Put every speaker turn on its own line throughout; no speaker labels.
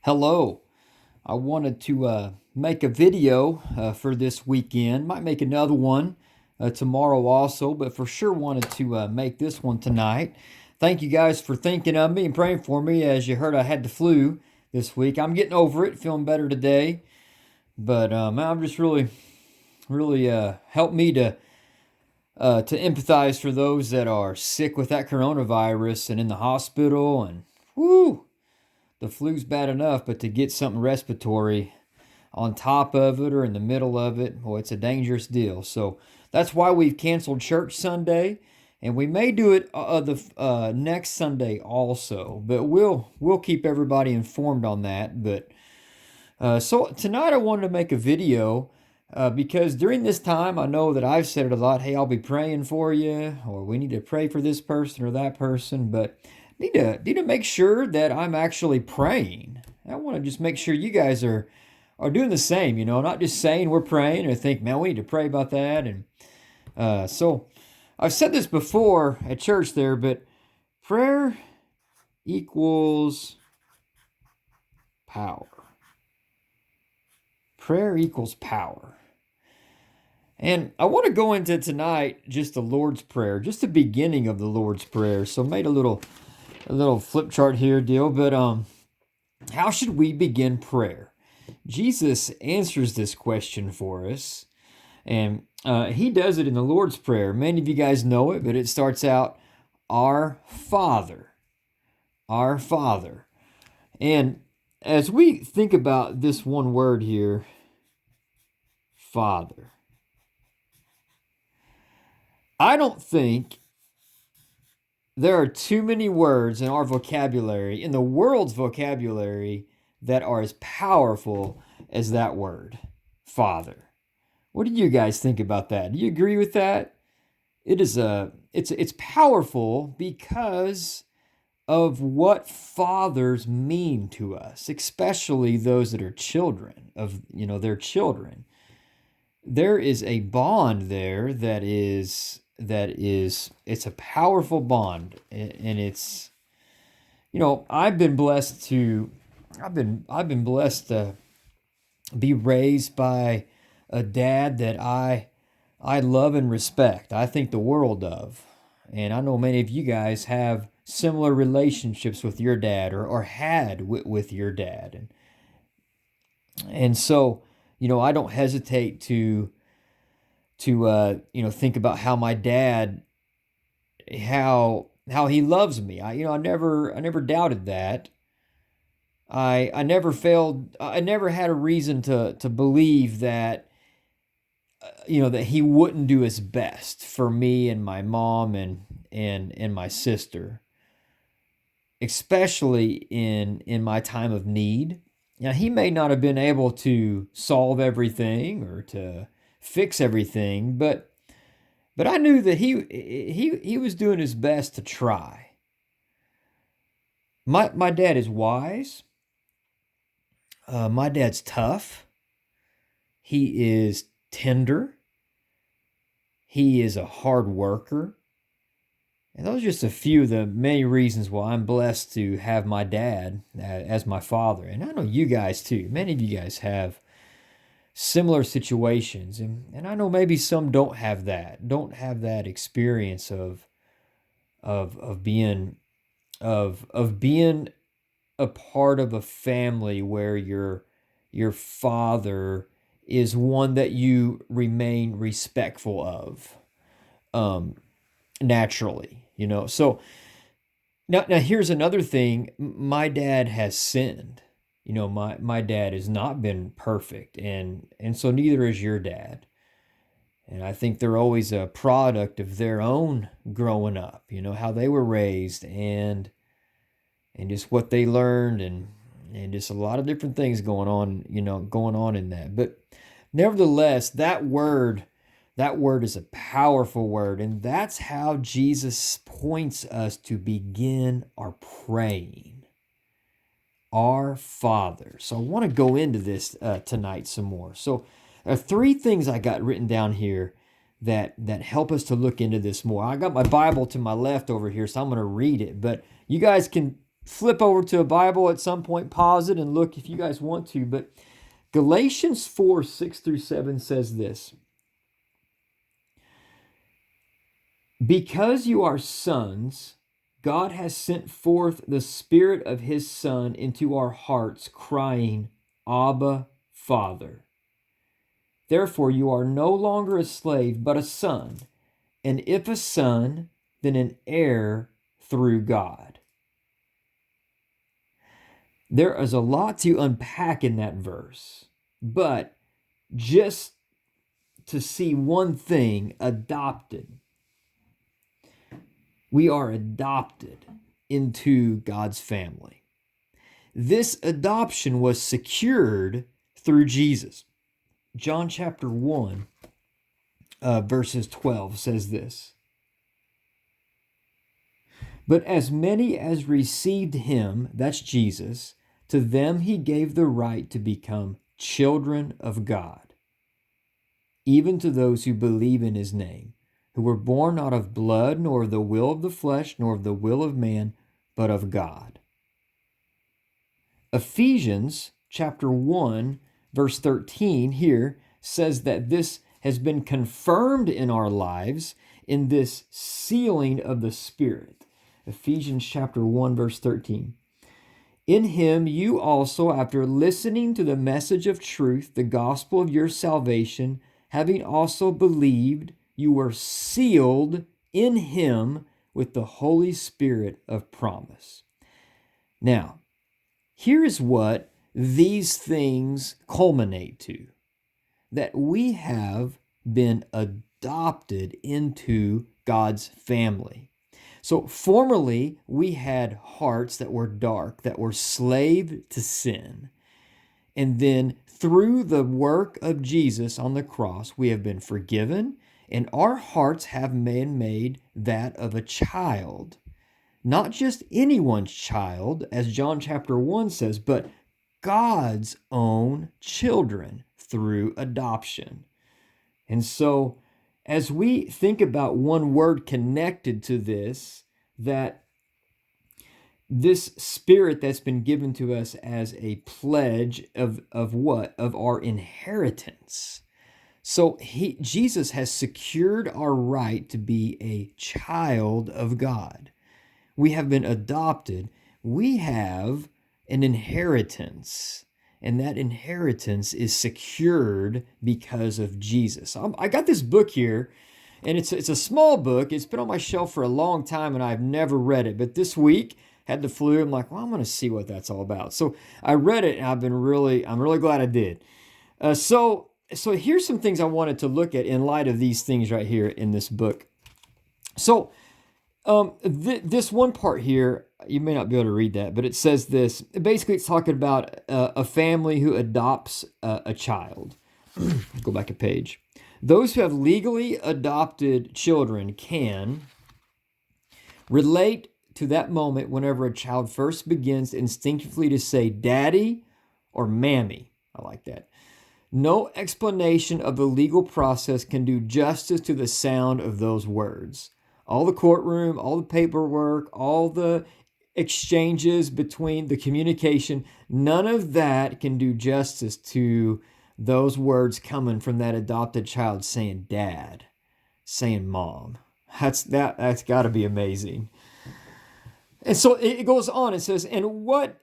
Hello. I wanted to make a video for this weekend. Might make another one tomorrow also, but for sure wanted to make this one tonight. Thank you guys for thinking of me and praying for me. As you heard, I had the flu this week. I'm getting over it, feeling better today. But I'm just really helped me to empathize for those that are sick with that coronavirus and in the hospital. And whoo, the flu's bad enough, but to get something respiratory on top of it or in the middle of it, boy, it's a dangerous deal. So that's why we've canceled church Sunday, and we may do it the next Sunday also. But we'll keep everybody informed on that. But so tonight I wanted to make a video because during this time I know that I've said it a lot. Hey, I'll be praying for you, or we need to pray for this person or that person, but need to make sure that I'm actually praying. I want to just make sure you guys are doing the same, not just saying we're praying or think, man, we need to pray about that. And so I've said this before at church there, but prayer equals power. Prayer equals power. And I want to go into tonight just the Lord's Prayer, just the beginning of the Lord's Prayer. So I made a little flip chart here deal, but how should we begin prayer? Jesus answers this question for us, and he does it in the Lord's Prayer. Many of you guys know it, but it starts out, Our Father, Our Father. And as we think about this one word here, Father, I don't think there are too many words in our vocabulary, in the world's vocabulary, that are as powerful as that word, Father. What do you guys think about that? Do you agree with that? It's powerful because of what fathers mean to us, especially those that are children of, their children. There is a bond there that is it's a powerful bond, and it's, I've been blessed to be raised by a dad that I love and respect. I think the world of. And I know many of you guys have similar relationships with your dad, or had with your dad. And so, I don't hesitate to think about how my dad, how he loves me. I never doubted that. I never had a reason to believe that, that he wouldn't do his best for me and my mom and my sister, especially in my time of need. Now, he may not have been able to solve everything or to fix everything, but I knew that he was doing his best to try. My dad is wise. My dad's tough. He is tender. He is a hard worker. And those are just a few of the many reasons why I'm blessed to have my dad as my father. And I know you guys too. Many of you guys have similar situations. And I know maybe some don't have that experience of being a part of a family where your father is one that you remain respectful of, naturally. So now here's another thing. My dad has sinned. My dad has not been perfect, and so neither is your dad. And I think they're always a product of their own growing up, how they were raised, and just what they learned, and just a lot of different things going on in that. But nevertheless, that word is a powerful word, and that's how Jesus points us to begin our praying. Our Father. So I want to go into this tonight some more. So there are three things I got written down here that help us to look into this more. I got my Bible to my left over here, so I'm going to read it. But you guys can flip over to a Bible at some point, pause it and look if you guys want to. But Galatians 4, 6 through 7 says this: because you are sons, God has sent forth the Spirit of His Son into our hearts, crying, Abba, Father. Therefore you are no longer a slave, but a son. And if a son, then an heir through God. There is a lot to unpack in that verse, but just to see one thing, adopted. We are adopted into God's family. This adoption was secured through Jesus. John chapter 1, verses 12 says this: but as many as received him, that's Jesus, to them he gave the right to become children of God, even to those who believe in his name, who were born not of blood, nor of the will of the flesh, nor of the will of man, but of God. Ephesians chapter 1, verse 13 here says that this has been confirmed in our lives in this sealing of the Spirit. Ephesians chapter 1, verse 13. In him you also, after listening to the message of truth, the gospel of your salvation, having also believed, you were sealed in him with the Holy Spirit of promise. Now, here is what these things culminate to: that we have been adopted into God's family. So formerly we had hearts that were dark, that were slave to sin. And then through the work of Jesus on the cross, we have been forgiven, and our hearts have been made that of a child. Not just anyone's child, as John chapter 1 says, but God's own children through adoption. And so as we think about one word connected to this, that this Spirit that's been given to us as a pledge of what? Of our inheritance. So Jesus has secured our right to be a child of God. We have been adopted. We have an inheritance, and that inheritance is secured because of Jesus. I got this book here, and it's a small book. It's been on my shelf for a long time, and I've never read it. But this week, had the flu. I'm like, well, I'm going to see what that's all about. So I read it, and I'm really glad I did. So here's some things I wanted to look at in light of these things right here in this book. So this one part here, you may not be able to read that, but it says this. Basically, it's talking about a family who adopts a child. Go back a page. Those who have legally adopted children can relate to that moment whenever a child first begins instinctively to say daddy or mammy. I like that. No explanation of the legal process can do justice to the sound of those words. All the courtroom, all the paperwork, all the exchanges between the communication, none of that can do justice to those words coming from that adopted child saying dad, saying mom. That's got to be amazing. And so it goes on. It says, and what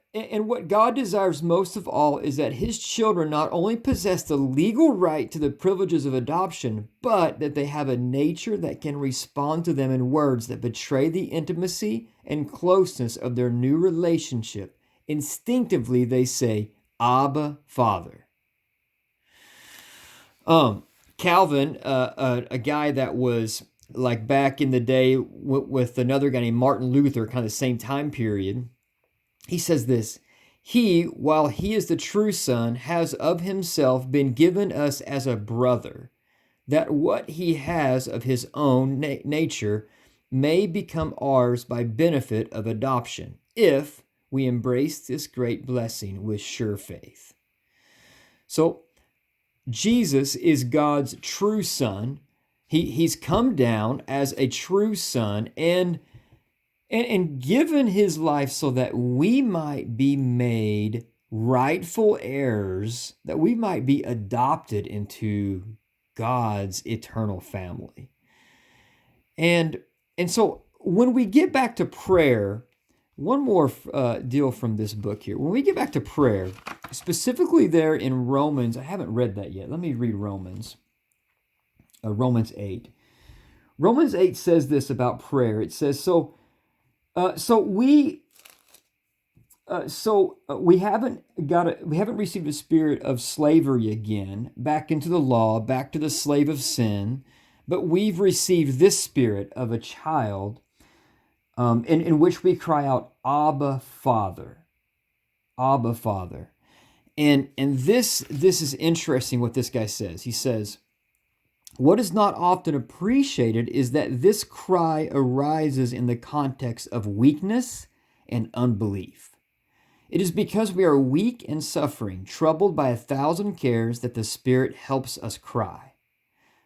God desires most of all is that his children not only possess the legal right to the privileges of adoption, but that they have a nature that can respond to them in words that betray the intimacy and closeness of their new relationship. Instinctively, they say, Abba, Father. Calvin, a guy that was like back in the day with another guy named Martin Luther, kind of the same time period, he says this: he, while he is the true son, has of himself been given us as a brother, that what he has of his own nature may become ours by benefit of adoption, if we embrace this great blessing with sure faith. So Jesus is God's true son. He's come down as a true son, and and given his life so that we might be made rightful heirs, that we might be adopted into God's eternal family. And so when we get back to prayer, one more deal from this book here. When we get back to prayer, specifically there in Romans, I haven't read that yet. Let me read Romans 8. Romans 8 says this about prayer. It says, we haven't received a spirit of slavery again, back into the law, back to the slave of sin, but we've received this spirit of a child, in which we cry out, Abba, Father. Abba, Father. And this is interesting what this guy says. He says, what is not often appreciated is that this cry arises in the context of weakness and unbelief. It is because we are weak and suffering, troubled by 1,000 cares, that the Spirit helps us cry.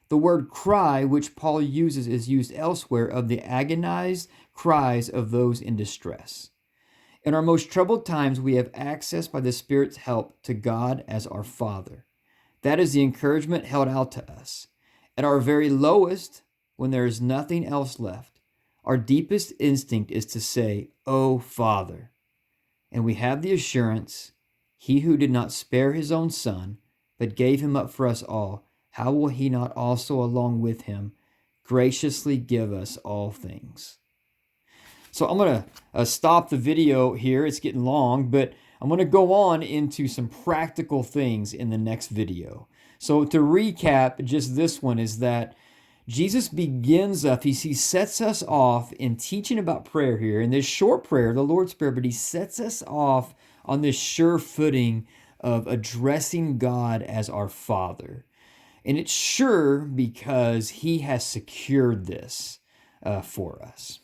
The word cry, which Paul uses, is used elsewhere of the agonized cries of those in distress. In our most troubled times, we have access by the Spirit's help to God as our Father. That is the encouragement held out to us. At our very lowest, when there is nothing else left, our deepest instinct is to say, "Oh, Father." And we have the assurance, He who did not spare His own Son, but gave Him up for us all, how will He not also along with Him graciously give us all things? So I'm going to stop the video here. It's getting long, but I'm going to go on into some practical things in the next video. So to recap, just this one is that Jesus begins up, he sets us off in teaching about prayer here, in this short prayer, the Lord's Prayer, but he sets us off on this sure footing of addressing God as our Father. And it's sure because he has secured this for us.